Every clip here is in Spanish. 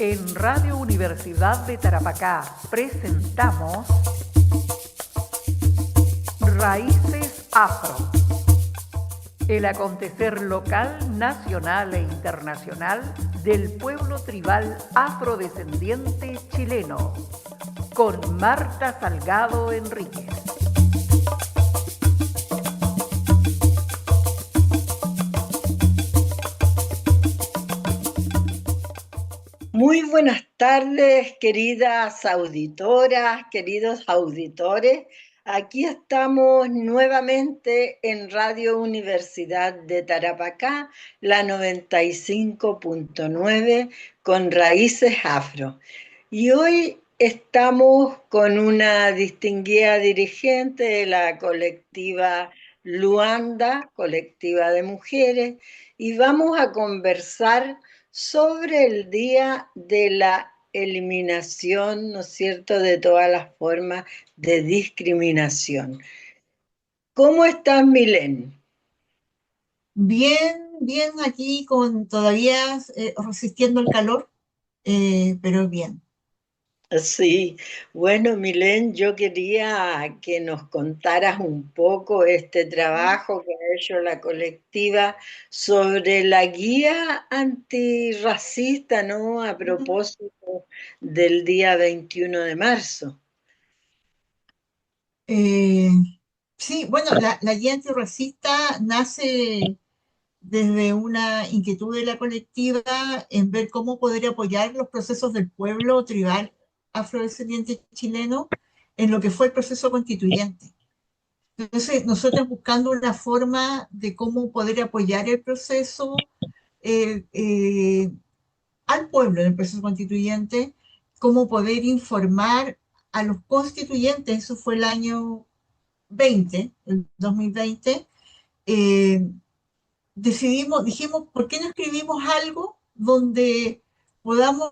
En Radio Universidad de Tarapacá presentamos Raíces Afro, el acontecer local, nacional e internacional del pueblo tribal afrodescendiente chileno, con Marta Salgado Enríquez. Muy buenas tardes, queridas auditoras, queridos auditores. Aquí estamos nuevamente en Radio Universidad de Tarapacá, la 95.9, con Raíces Afro. Y hoy estamos con una distinguida dirigente de la colectiva Luanda, colectiva de mujeres, y vamos a conversar sobre el Día de la Eliminación, ¿no es cierto?, de todas las formas de discriminación. ¿Cómo estás, Milén? Bien, bien aquí con todavía resistiendo el calor, pero bien. Sí, bueno, Milén, yo quería que nos contaras un poco este trabajo que ha hecho la colectiva sobre la guía antirracista, ¿no? A Ujú. propósito del día 21 de marzo. Eh, sí, bueno, la guía antirracista nace desde una inquietud de la colectiva en ver cómo poder apoyar los procesos del pueblo tribal afrodescendiente chileno en lo que fue el proceso constituyente. Entonces, nosotros buscando una forma de cómo poder apoyar el proceso, eh, eh, al pueblo en el proceso constituyente, cómo poder informar a los constituyentes, eso fue el año 20, el 2020, eh, dijimos, ¿por qué no escribimos algo donde podamos,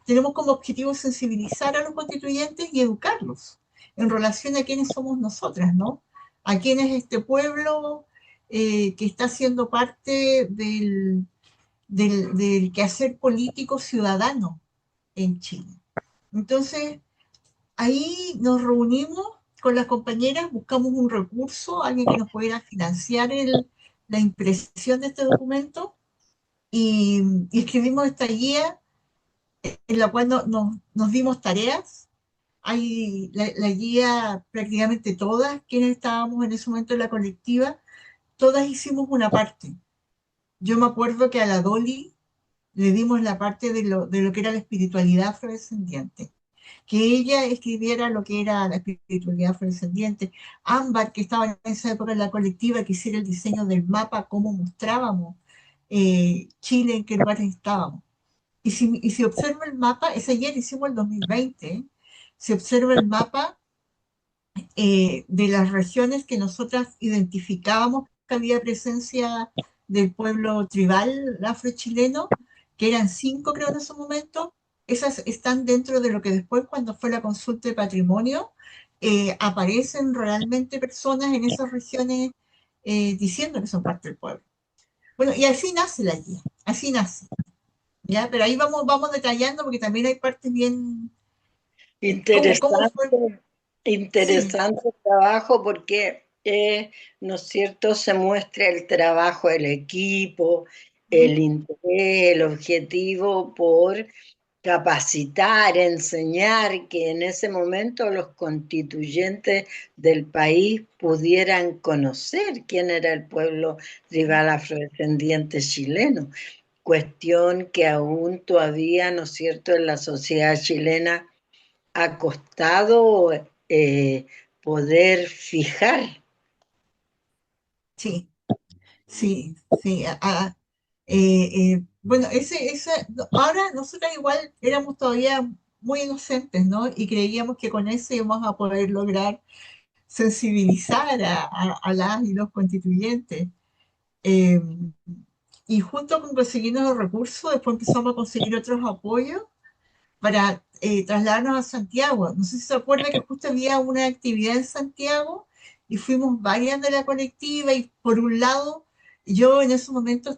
tenemos como objetivo sensibilizar a los constituyentes y educarlos en relación a quiénes somos nosotras, ¿no? A quién es este pueblo que está siendo parte del quehacer político ciudadano en Chile. Entonces, ahí nos reunimos con las compañeras, buscamos un recurso, alguien que nos pudiera financiar la impresión de este documento y escribimos esta guía en la cual nos dimos tareas. Hay la guía prácticamente todas, quienes estábamos en ese momento en la colectiva, todas hicimos una parte. Yo me acuerdo que a la Dolly le dimos la parte de lo que era la espiritualidad afrodescendiente, que ella escribiera lo que era la espiritualidad afrodescendiente. Ámbar, que estaba en esa época en la colectiva, que hiciera el diseño del mapa, cómo mostrábamos Chile, en qué lugares estábamos. Y si observa el mapa, esa ayer hicimos el 2020, se observa el mapa de las regiones que nosotras identificábamos que había presencia del pueblo tribal afrochileno, que eran 5 creo en ese momento. Esas están dentro de lo que después, cuando fue la consulta de patrimonio, aparecen realmente personas en esas regiones diciendo que son parte del pueblo. Bueno, y así nace la guía, así nace, ¿ya? Pero ahí vamos detallando porque también hay partes bien. ¿Cómo fue? Interesante, Sí. interesante trabajo porque, ¿no es cierto?, se muestra el trabajo del equipo, el interés, el objetivo por capacitar, enseñar, que en ese momento los constituyentes del país pudieran conocer quién era el pueblo tribal afrodescendiente chileno, cuestión que aún todavía, ¿no es cierto?, en la sociedad chilena ha costado poder fijar. Sí, sí, sí. Bueno, ahora nosotros igual éramos todavía muy inocentes, ¿no? Y creíamos que con eso íbamos a poder lograr sensibilizar a las y los constituyentes. Eh, y junto con conseguirnos los recursos, después empezamos a conseguir otros apoyos para trasladarnos a Santiago. No sé si se acuerda que justo había una actividad en Santiago y fuimos varias de la colectiva y por un lado Yo en esos momentos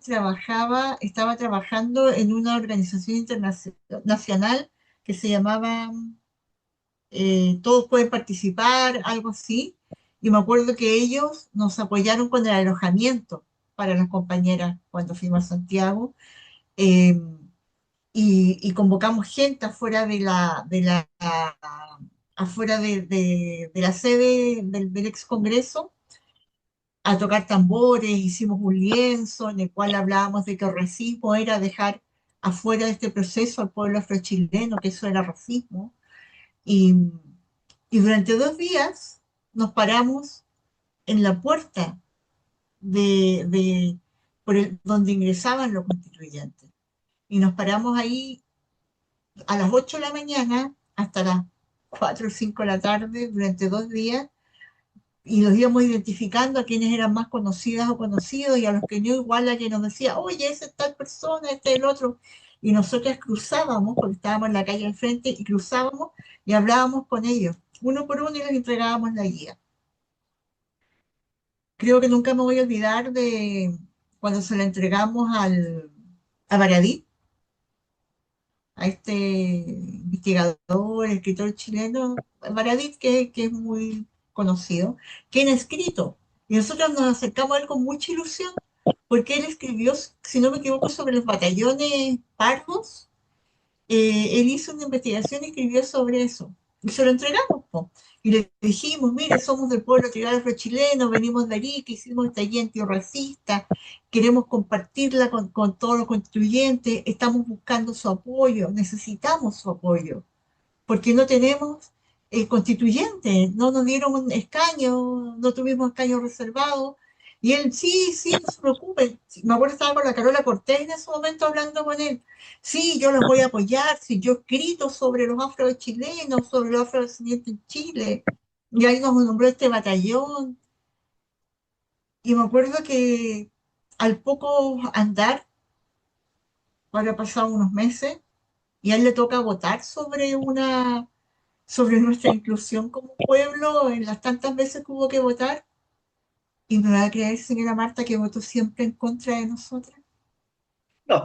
estaba trabajando en una organización internacional que se llamaba Todos pueden participar, algo así. Y me acuerdo que ellos nos apoyaron con el alojamiento para las compañeras cuando fuimos a Santiago. eh, y convocamos gente afuera de la sede del ex Congreso a tocar tambores, hicimos un lienzo en el cual hablábamos de que el racismo era dejar afuera de este proceso al pueblo afrochileno, que eso era racismo. Y, y durante 2 días nos paramos en la puerta de, de- donde ingresaban los constituyentes. Y nos paramos ahí a las 8 de la mañana hasta las 4 o 5 de la tarde durante 2 días y los íbamos identificando a quienes eran más conocidas o conocidos y a los que no igual a quien nos decía, oye, esa es tal persona, este es el otro. Y nosotras cruzábamos, porque estábamos en la calle al frente, y cruzábamos y hablábamos con ellos, uno por uno, y les entregábamos la guía. Creo que nunca me voy a olvidar de cuando se la entregamos a Baradit, a este investigador, escritor chileno, Baradit, que es muy conocido, quien ha escrito. Y nosotros nos acercamos a él con mucha ilusión, porque él escribió, si no me equivoco, sobre los batallones pardos. Él hizo una investigación y escribió sobre eso. Y se lo entregamos, po. Y le dijimos, mire, somos del pueblo tribal afrochileno, venimos de Arica, hicimos esta guía antirracista, queremos compartirla con todos los constituyentes, estamos buscando su apoyo, necesitamos su apoyo porque no tenemos constituyente, no nos dieron un escaño, no tuvimos escaño reservado. Y él, sí, sí, no se preocupen. Sí, me acuerdo que estaba con la Carola Cortés en ese momento hablando con él. Sí, yo los voy a apoyar, si yo he escrito sobre los afrochilenos, sobre los afrodescendientes en Chile. Y ahí nos nombró este batallón. Y me acuerdo que al poco andar, ahora pasado unos meses, y a él le toca votar sobre nuestra inclusión como pueblo en las tantas veces que hubo que votar. Y me va a creer, señora Marta, que votó siempre en contra de nosotras.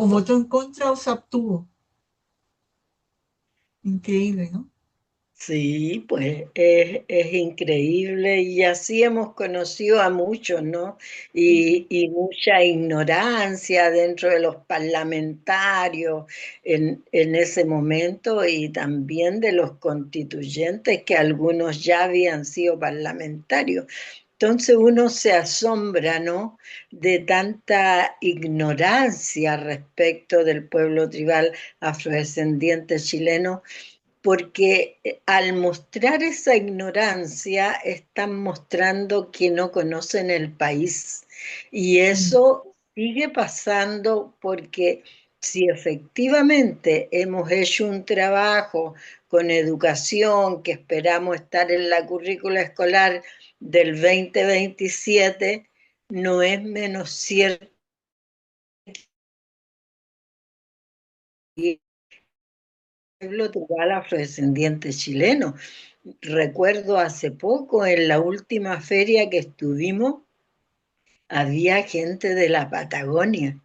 O No. votó en contra o se abstuvo. Increíble, ¿no? Sí, pues es increíble y así hemos conocido a muchos, ¿no? Y mucha ignorancia dentro de los parlamentarios en ese momento y también de los constituyentes, que algunos ya habían sido parlamentarios. Entonces uno se asombra, ¿no? De tanta ignorancia respecto del pueblo tribal afrodescendiente chileno porque al mostrar esa ignorancia están mostrando que no conocen el país. Y Mm, eso sigue pasando porque si efectivamente hemos hecho un trabajo con educación que esperamos estar en la currícula escolar del 2027, no es menos cierto que el pueblo tribal afrodescendiente chileno. Recuerdo hace poco, en la última feria que estuvimos, había gente de la Patagonia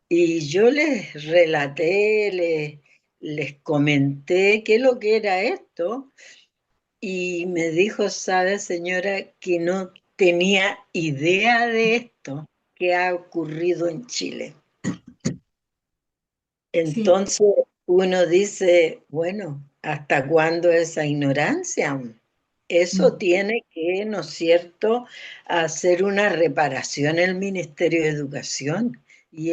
y yo les relaté, les comenté qué es lo que era esto y me dijo, sabe señora, que no tenía idea de esto que ha ocurrido en Chile. sí, Entonces uno dice, bueno, ¿hasta cuándo esa ignorancia? Eso mm, tiene que, ¿no es cierto?, hacer una reparación el Ministerio de Educación. Y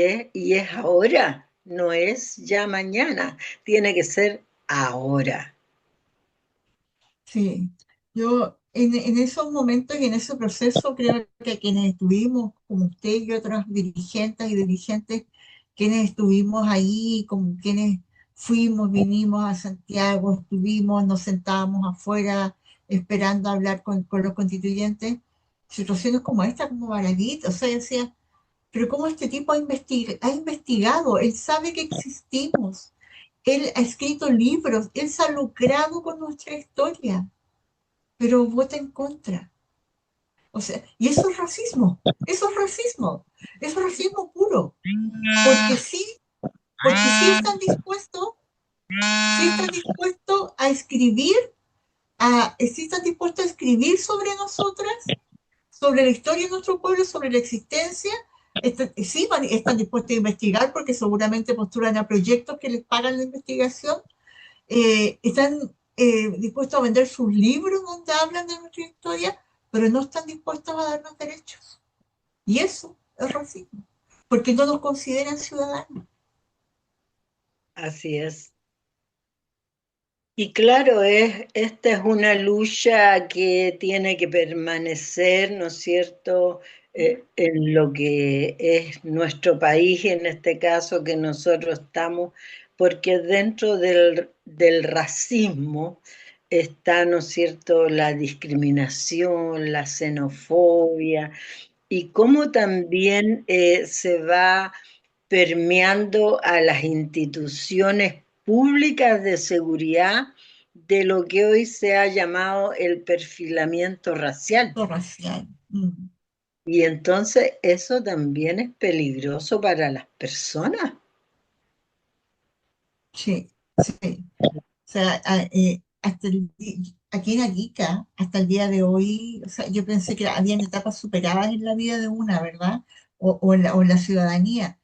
es ahora, no es ya mañana, tiene que ser ahora. sí. Yo en esos momentos y en ese proceso creo que quienes estuvimos, como usted y otros dirigentes y dirigentes, quienes estuvimos ahí, como quienes fuimos, vinimos a Santiago, estuvimos, nos sentábamos afuera esperando hablar con los constituyentes, situaciones como esta, como Baradit, o sea, decía, pero ¿cómo este tipo ha investigado? Él sabe que existimos, él ha escrito libros, él se ha lucrado con nuestra historia, pero vota en contra. O sea, y eso es racismo, eso es racismo. Eso es racismo puro, porque sí, porque sí están dispuestos a escribir, sí están dispuestos a escribir sobre nosotras, sobre la historia de nuestro pueblo, sobre la existencia. Sí, están dispuestos a investigar porque seguramente postulan a proyectos que les pagan la investigación. Están dispuestos a vender sus libros donde hablan de nuestra historia, pero no están dispuestos a darnos derechos. Y eso es racismo, porque no nos consideran ciudadanos. Así es. Y claro, esta es una lucha que tiene que permanecer, ¿no es cierto?, en lo que es nuestro país, en este caso que nosotros estamos, porque dentro del racismo está, ¿no es cierto?, la discriminación, la xenofobia, y cómo también se va permeando a las instituciones públicas de seguridad de lo que hoy se ha llamado el perfilamiento racial. Lo racial. Mm. Y entonces eso también es peligroso para las personas. Sí, sí. O sea, aquí en Arica, hasta el día de hoy, o sea, yo pensé que habían etapas superadas en la vida de una, ¿verdad? O en la ciudadanía.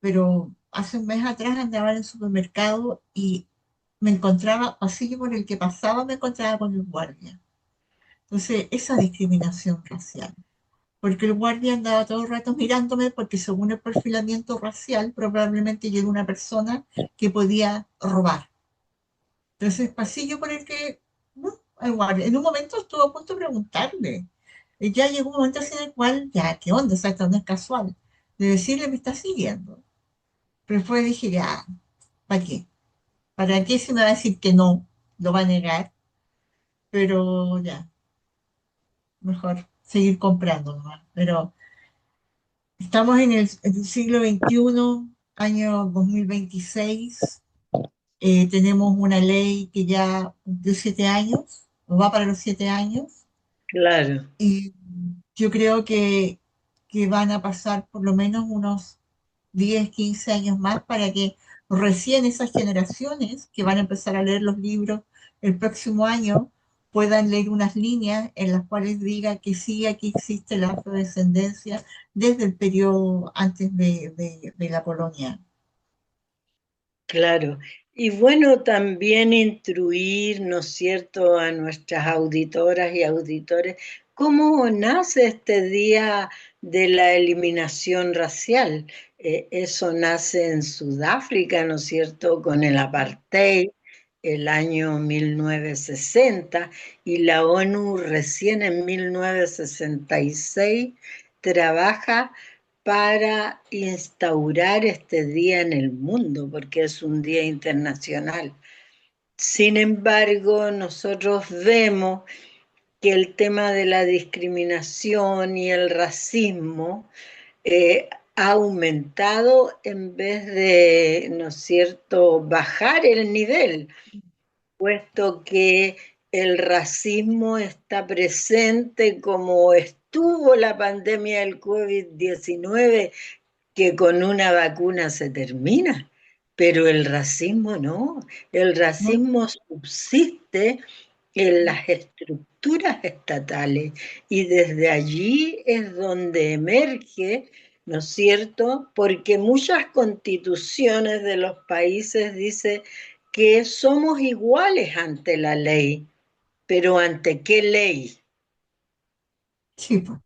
Pero hace un mes atrás andaba en el supermercado y me encontraba, pasillo por el que pasaba, me encontraba con el guardia. Entonces, esa discriminación racial. Porque el guardia andaba todo el rato mirándome porque según el perfilamiento racial, probablemente yo era una persona que podía robar. Entonces, pasillo por el que, no, el guardia, en un momento estuvo a punto de preguntarle. Y ya llegó un momento así en el cual, ya, ¿qué onda? O sea, esto no es casual. De decirle, me está siguiendo. Pero después dije, ya, ¿para qué? ¿Para qué se me va a decir que no? Lo va a negar. Pero ya, mejor seguir comprando nomás. Pero estamos en el siglo XXI, año 2026. Tenemos una ley que ya cumplió 7 años, o va para los 7 años, Claro, y yo creo que van a pasar por lo menos unos 10 15 años más para que recién esas generaciones que van a empezar a leer los libros el próximo año puedan leer unas líneas en las cuales diga que sí, aquí existe la afrodescendencia desde el periodo antes de la colonia. claro. Y bueno, también instruir, ¿no es cierto?, a nuestras auditoras y auditores, cómo nace este día de la eliminación racial. Eso nace en Sudáfrica, ¿no es cierto?, con el apartheid, el año 1960, y la ONU recién en 1966 trabaja para instaurar este día en el mundo, porque es un día internacional. Sin embargo, nosotros vemos que el tema de la discriminación y el racismo ha aumentado en vez de, ¿no es cierto?, bajar el nivel, puesto que el racismo está presente como estuvo la pandemia del COVID-19, que con una vacuna se termina, pero el racismo no, el ¿No? racismo subsiste en las estructuras estatales y desde allí es donde emerge, ¿no es cierto? Porque muchas constituciones de los países dicen que somos iguales ante la ley, pero ¿ante qué ley? Sí, pues,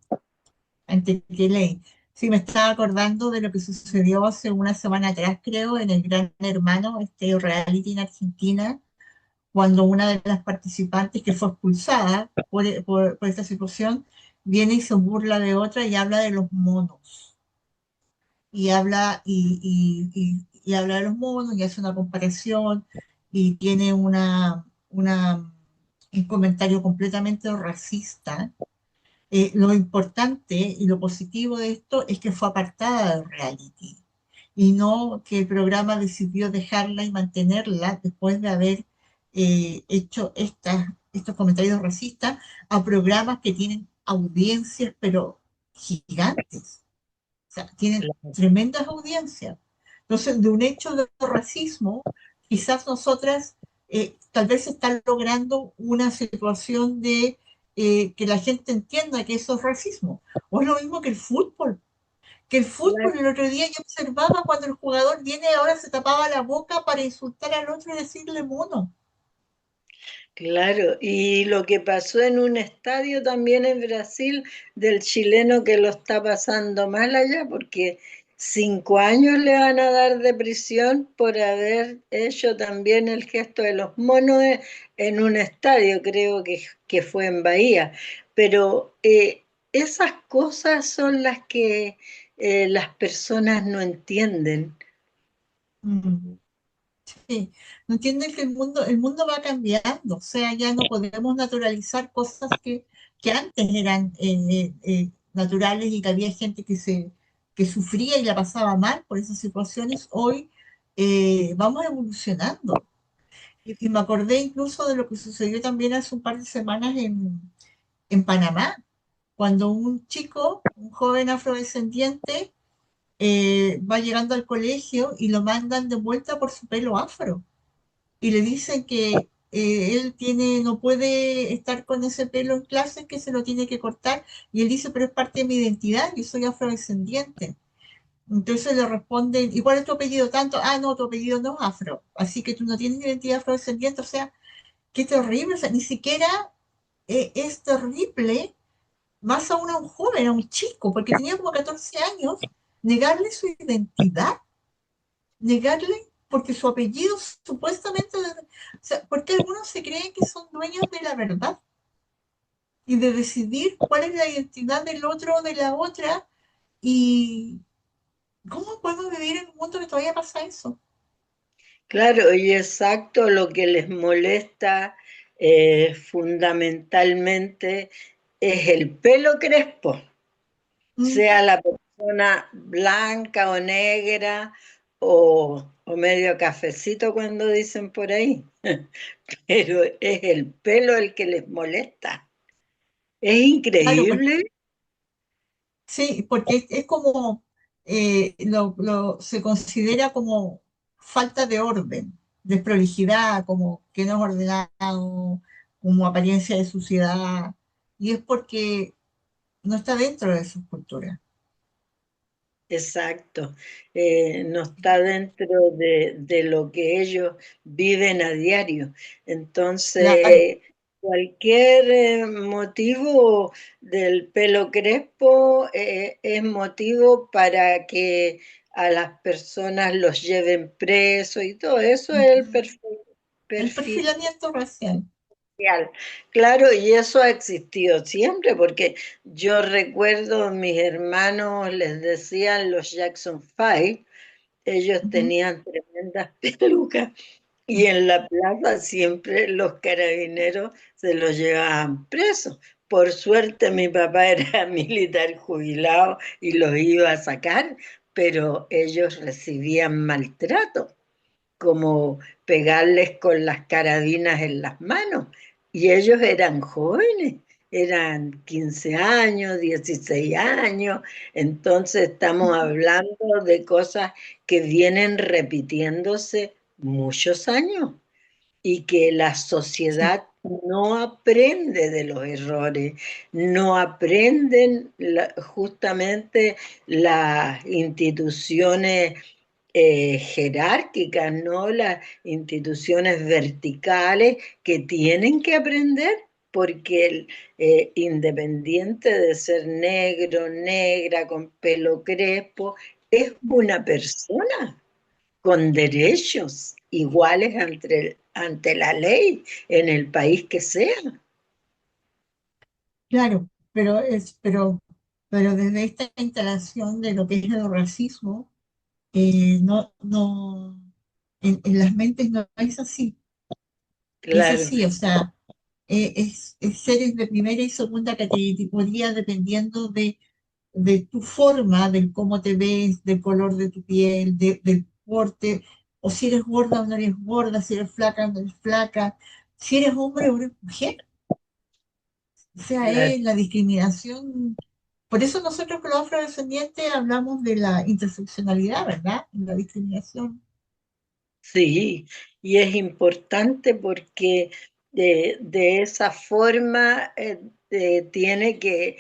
ante qué ley. Sí, me estaba acordando de lo que sucedió hace una semana atrás, creo, en el Gran Hermano, este reality en Argentina, cuando una de las participantes que fue expulsada por esta situación viene y se burla de otra y habla de los monos. Y habla de los monos y hace una comparación y tiene un comentario completamente racista. Lo importante y lo positivo de esto es que fue apartada del reality y no que el programa decidió dejarla y mantenerla después de haber hecho estos comentarios racistas a programas que tienen audiencias pero gigantes. sea, tienen claro, tremendas audiencias. Entonces, de un hecho de racismo, quizás nosotras tal vez se está logrando una situación de que la gente entienda que eso es racismo. O es lo mismo que el claro. fútbol el otro día yo observaba cuando el jugador viene y ahora se tapaba la boca para insultar al otro y decirle mono. Claro, y lo que pasó en un estadio también en Brasil del chileno que lo está pasando mal allá, porque 5 años le van a dar de prisión por haber hecho también el gesto de los monos en un estadio, creo que fue en Bahía. Pero esas cosas son las que las personas no entienden. Mm. Sí, no entienden que el mundo va cambiando, o sea, ya no podemos naturalizar cosas que antes eran naturales y que había gente que sufría y la pasaba mal por esas situaciones. Hoy vamos evolucionando. Y me acordé incluso de lo que sucedió también hace un par de semanas en Panamá, cuando un chico, un joven afrodescendiente, va llegando al colegio y lo mandan de vuelta por su pelo afro y le dicen que él no puede estar con ese pelo en clase, que se lo tiene que cortar, y él dice, pero es parte de mi identidad, yo soy afrodescendiente. Entonces le responden, ¿y cuál es tu apellido tanto? Ah, no, tu apellido no es afro, así que tú no tienes identidad afrodescendiente, o sea, qué terrible, o sea, ni siquiera es terrible, más aún a un joven, a un chico, porque tenía como 14 años, negarle su identidad, negarle porque su apellido supuestamente, o sea, porque algunos se creen que son dueños de la verdad y de decidir cuál es la identidad del otro o de la otra y cómo podemos vivir en un mundo que todavía pasa eso. Claro, y exacto lo que les molesta fundamentalmente es el pelo crespo, Mm, sea la persona blanca o negra o medio cafecito cuando dicen por ahí, pero es el pelo el que les molesta. Es claro, porque, increíble. sí, porque es como se considera como falta de orden, desprolijidad, como que no es ordenado, como apariencia de suciedad, y es porque no está dentro de sus culturas. Exacto, no está dentro de lo que ellos viven a diario. Claro. Entonces, cualquier motivo del pelo crespo es motivo para que a las personas los lleven preso y todo eso es el Ujú. El perfil. perfilamiento racial. Social. Claro, y eso ha existido siempre, porque yo recuerdo mis hermanos les decían los Jackson Five, ellos Ujú. tenían tremendas pelucas y en la plaza siempre los carabineros se los llevaban presos. Por suerte mi papá era militar jubilado y los iba a sacar, pero ellos recibían maltrato como pegarles con las carabinas en las manos. Y ellos eran jóvenes, eran 15 años, 16 años, entonces estamos hablando de cosas que vienen repitiéndose muchos años y que la Sí, sociedad no aprende de los errores, no aprenden justamente las instituciones jerárquicas, ¿no? Las instituciones verticales que tienen que aprender, porque independiente de ser negro, negra, con pelo crespo, es una persona con derechos iguales ante la ley en el país que sea. claro, pero desde esta instalación de lo que es el racismo, no, en las mentes no es Claro, así, o sea, es seres de primera y segunda categoría dependiendo de tu forma, del cómo te ves, del color de tu piel, del porte, o si eres gorda o no eres gorda, si eres flaca o no eres flaca, si eres hombre o eres mujer. O sea, claro. la discriminación Por eso nosotros con los afrodescendientes hablamos de la interseccionalidad, ¿verdad? La discriminación. Sí, y es importante porque de esa forma tiene que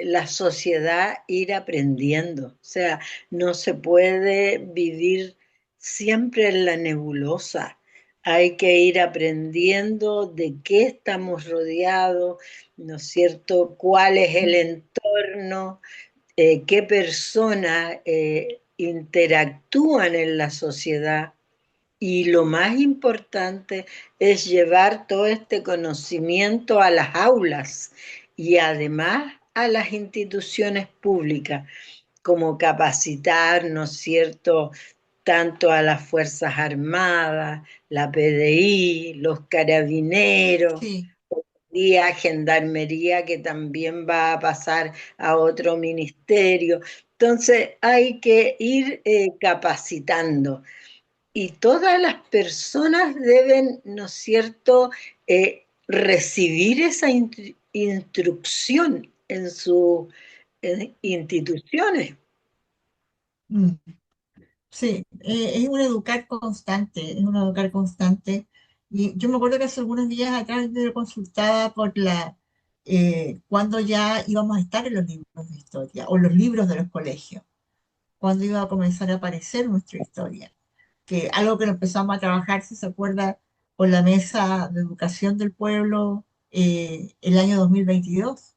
la sociedad ir aprendiendo. O sea, no se puede vivir siempre en la nebulosa. Hay que ir aprendiendo de qué estamos rodeados, ¿no es cierto? ¿Cuál es el entorno? ¿Qué personas interactúan en la sociedad? Y lo más importante es llevar todo este conocimiento a las aulas y además a las instituciones públicas, como capacitar, ¿no es cierto?, tanto a las Fuerzas Armadas, la PDI, los carabineros, Sí, y a Gendarmería, que también va a pasar a otro ministerio. Entonces hay que ir capacitando y todas las personas deben, ¿no es cierto?, recibir esa instrucción en sus instituciones. mm, sí, es un educar constante, es un educar constante. Y yo me acuerdo que hace algunos días atrás yo consultaba por cuando ya íbamos a estar en los libros de historia o los libros de los colegios, cuando iba a comenzar a aparecer nuestra historia. Que algo que lo empezamos a trabajar, si se acuerda, con la Mesa de Educación del Pueblo el año 2022.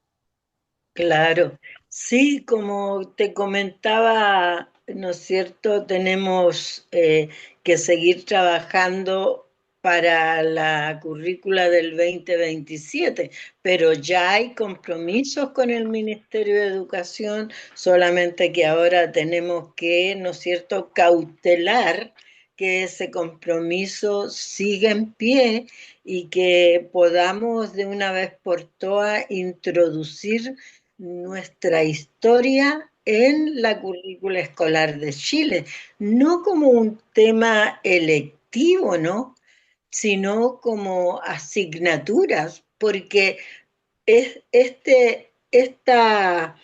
Claro, sí, como te comentaba, ¿no es cierto? Tenemos que seguir trabajando para la currícula del 2027, pero ya hay compromisos con el Ministerio de Educación, solamente que ahora tenemos que, ¿no es cierto?, cautelar que ese compromiso siga en pie y que podamos de una vez por todas introducir nuestra historia en la currícula escolar de Chile, no como un tema electivo, ¿no?, sino como asignaturas, porque esta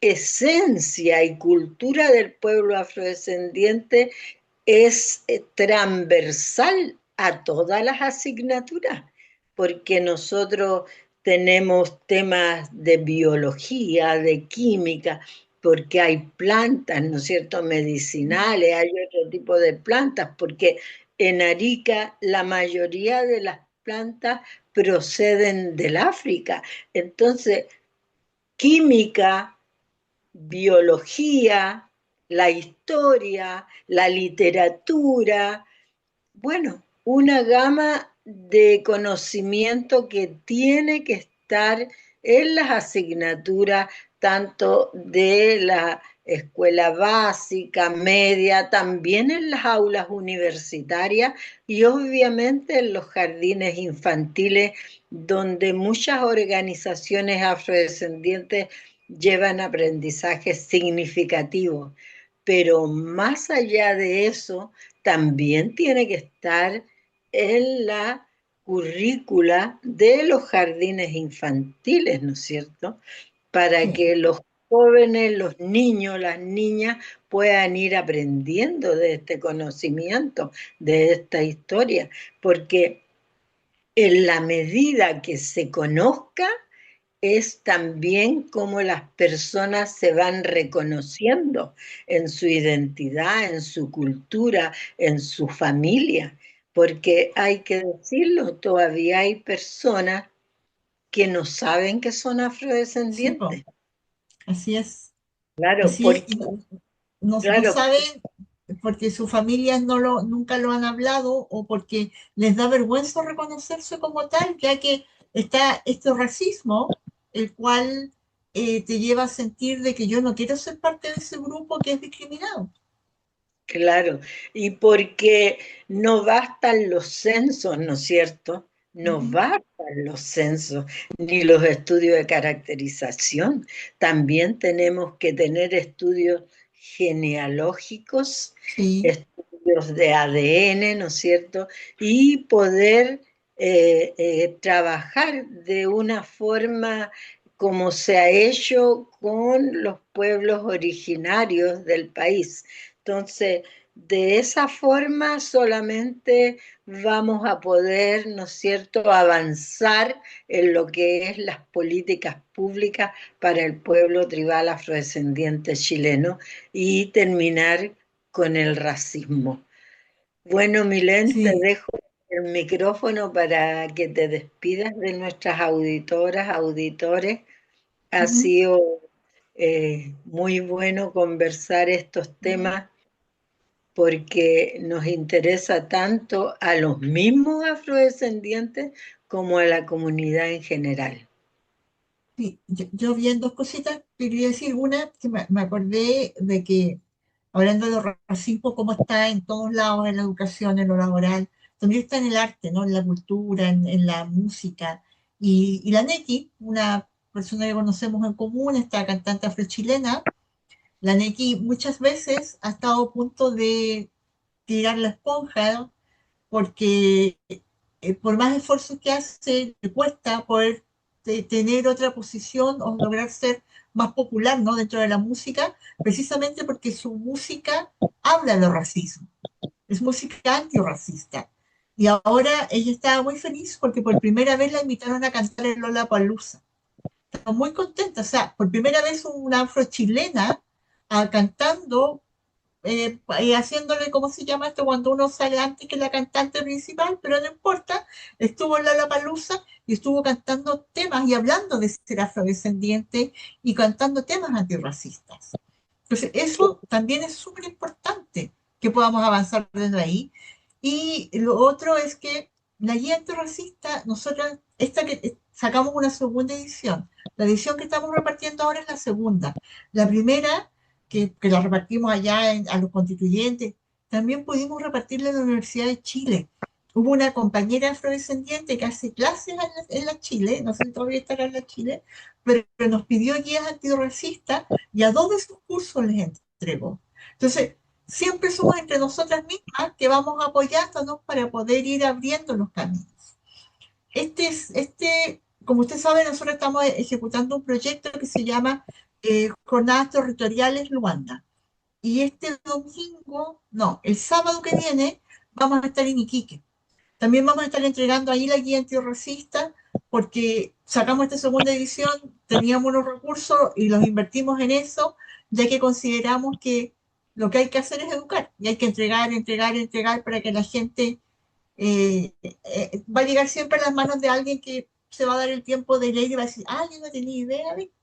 esencia y cultura del pueblo afrodescendiente es transversal a todas las asignaturas, porque nosotros tenemos temas de biología, de química, porque hay plantas, ¿no es cierto?, medicinales, hay otro tipo de plantas, porque en Arica la mayoría de las plantas proceden del África. Entonces, química, biología, la historia, la literatura, bueno, una gama de conocimiento que tiene que estar en las asignaturas tanto de la escuela básica, media, también en las aulas universitarias y obviamente en los jardines infantiles, donde muchas organizaciones afrodescendientes llevan aprendizajes significativos. Pero más allá de eso, también tiene que estar en la currícula de los jardines infantiles, ¿no es cierto?, para Sí, que los jóvenes, los niños, las niñas puedan ir aprendiendo de este conocimiento, de esta historia, porque en la medida que se conozca, es también cómo las personas se van reconociendo en su identidad, en su cultura, en su familia, porque hay que decirlo, todavía hay personas que no saben que son sí, po, afrodescendientes. así es. Claro, Así es, y porque, no claro, saben porque sus familias nunca lo han hablado o porque les da vergüenza reconocerse como tal, ya que está este racismo, el cual te lleva a sentir de que yo no quiero ser parte de ese grupo que es discriminado. claro, y porque no bastan los censos, ¿no es cierto? No Ujú. bastan los censos ni los estudios de caracterización. También tenemos que tener estudios genealógicos, Sí, estudios de ADN, ¿no es cierto? Y poder trabajar de una forma como se ha hecho con los pueblos originarios del país. Entonces, de esa forma solamente vamos a poder, ¿no es cierto?, avanzar en lo que es las políticas públicas para el pueblo tribal afrodescendiente chileno y terminar con el racismo. Bueno, Milén, te Sí. dejo el micrófono para que te despidas de nuestras auditoras, auditores. Ha Ujú. sido muy bueno conversar estos Ujú. temas porque nos interesa tanto a los mismos afrodescendientes como a la comunidad en general. Sí, yo vi en dos cositas, quería decir una, que me acordé de que, hablando de racismo, cómo está en todos lados, en la educación, en lo laboral, también está en el arte, ¿no? En la cultura, en la música. Y la Neki, una persona que conocemos en común, esta cantante afrochilena, la Neki muchas veces ha estado a punto de tirar la esponja, ¿no? Porque por más esfuerzos que hace, le cuesta poder tener otra posición o lograr ser más popular, ¿no? Dentro de la música, precisamente porque su música habla de racismo, es música antirracista. Y ahora ella estaba muy feliz porque por primera vez la invitaron a cantar en Lollapalooza. Estaba muy contenta, o sea, por primera vez una afrochilena cantando haciéndole, ¿cómo se llama esto? Cuando uno sale antes que la cantante principal, pero no importa, estuvo en Lollapalooza y estuvo cantando temas y hablando de ser afrodescendiente y cantando temas antirracistas. Entonces, eso también es súper importante que podamos avanzar desde ahí. Y lo otro es que la guía antirracista, nosotros, esta que sacamos una segunda edición, la edición que estamos repartiendo ahora es la segunda. La primera que la repartimos allá a los constituyentes, también pudimos repartirla en la Universidad de Chile. Hubo una compañera afrodescendiente que hace clases en la Chile, no sé si todavía estará en la Chile, pero nos pidió guías antirracistas y a 2 de sus cursos les entregó. Entonces, siempre somos entre nosotras mismas que vamos apoyándonos para poder ir abriendo los caminos. Como usted sabe, nosotros estamos ejecutando un proyecto que se llama Jornadas Territoriales Luanda. Y este domingo, no, el sábado que viene, vamos a estar en Iquique. También vamos a estar entregando ahí la guía antirracista porque sacamos esta segunda edición, teníamos unos recursos y los invertimos en eso, ya que consideramos que lo que hay que hacer es educar y hay que entregar, entregar, entregar para que la gente va a llegar siempre a las manos de alguien que se va a dar el tiempo de leer y va a decir, ah, yo no tenía idea de esto.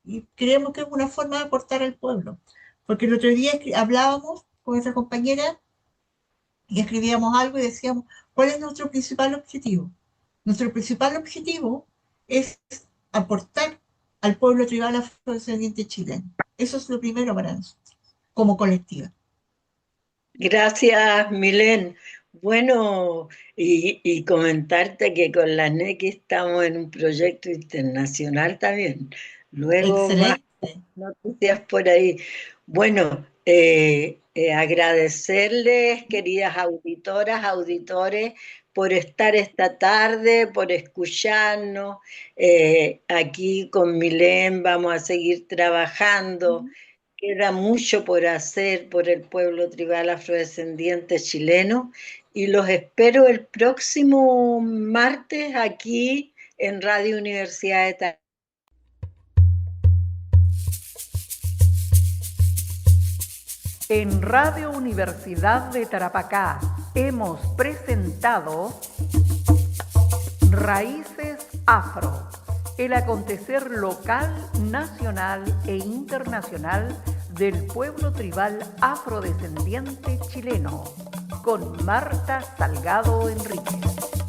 Y creemos que es una forma de aportar al pueblo. Porque el otro día hablábamos con nuestra compañera y escribíamos algo y decíamos, ¿cuál es nuestro principal objetivo? Nuestro principal objetivo es aportar al pueblo tribal afrodescendiente chileno. Eso es lo primero para nosotros, como colectiva. Gracias, Milén. Bueno, y comentarte que con la NEC estamos en un proyecto internacional también. Luego más Excelente. noticias por ahí. Bueno, agradecerles, queridas auditoras, auditores, por estar esta tarde, por escucharnos. Aquí con Milén vamos a seguir trabajando. Queda mucho por hacer por el pueblo tribal afrodescendiente chileno y los espero el próximo martes aquí en Radio Universidad de Tarapacá. En Radio Universidad de Tarapacá hemos presentado Raíces Afro, el acontecer local, nacional e internacional del pueblo tribal afrodescendiente chileno, con Marta Salgado Enríquez.